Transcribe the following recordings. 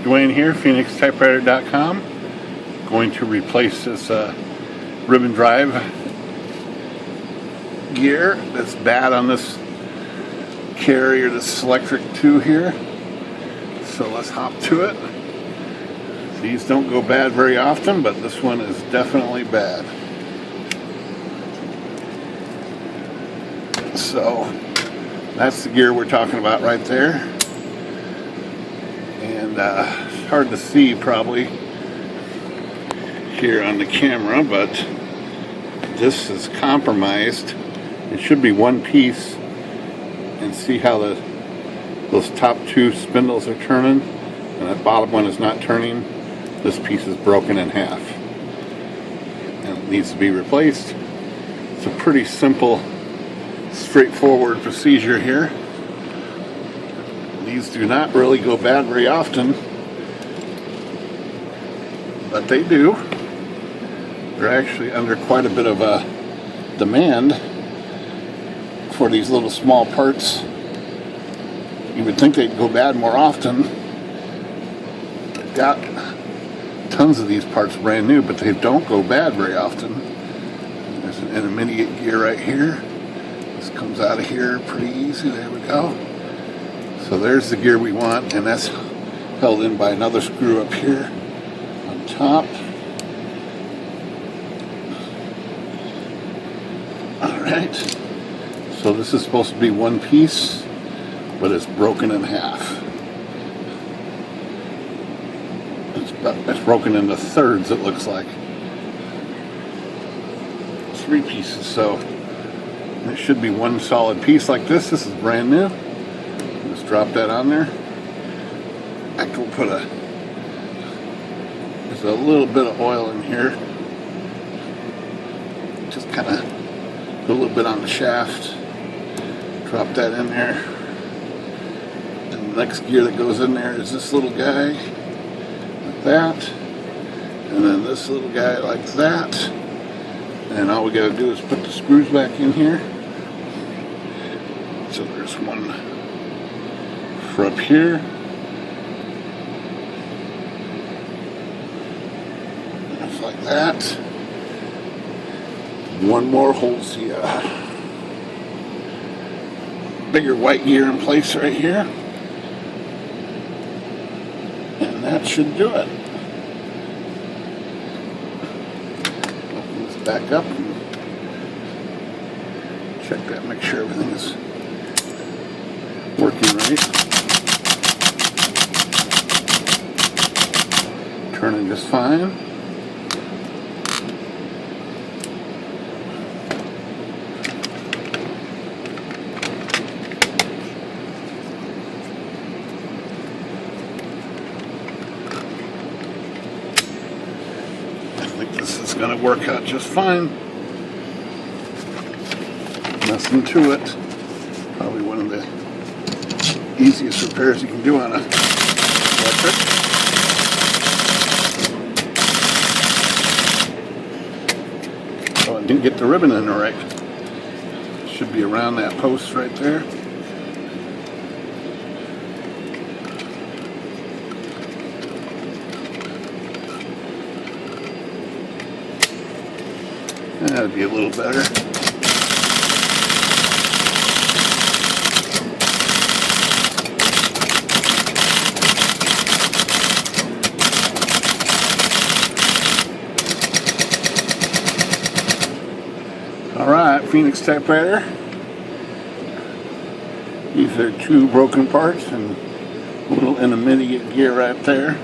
Dwayne here, PhoenixTypewriter.com. Going to replace this ribbon drive gear that's bad on this carrier, this Selectric 2 here. So let's hop to it. These don't go bad very often, but this one is definitely bad. So that's the gear we're talking about right there. And it's hard to see probably here on the camera, but this is compromised. It should be one piece, and see how those top two spindles are turning, and that bottom one is not turning. This piece is broken in half, and it needs to be replaced. It's a pretty simple, straightforward procedure here. These do not really go bad very often, but they do. They're actually under quite a bit of a demand for these little small parts. You would think they'd go bad more often. They've got tons of these parts brand new, but they don't go bad very often. There's an intermediate gear right here. This comes out of here pretty easy. There we go. So there's the gear we want, and that's held in by another screw up here on top. Alright, so this is supposed to be one piece, but it's broken in half. It's broken into thirds, it looks like. 3 pieces, so it should be one solid piece like this. This is brand new. Just drop that on there. I can put there's a little bit of oil in here. Just kind of a little bit on the shaft. Drop that in there. And the next gear that goes in there is this little guy, like that. And then this little guy like that. And all we gotta do is put the screws back in here. So there's one for up here. Just like that. One more holds the bigger white gear in place right here. And that should do it. Open this back up and check that, make sure everything is working right. Turning just fine. I think this is going to work out just fine. Nothing to it. Probably one of the easiest repairs you can do on a electric. Oh, I didn't get the ribbon in right. Should be around that post right there. That'd be a little better. Alright, Phoenix Typewriter. These are 2 broken parts and a little intermediate gear right there.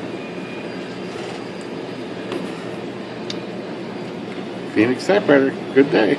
Phoenix Typewriter, good day.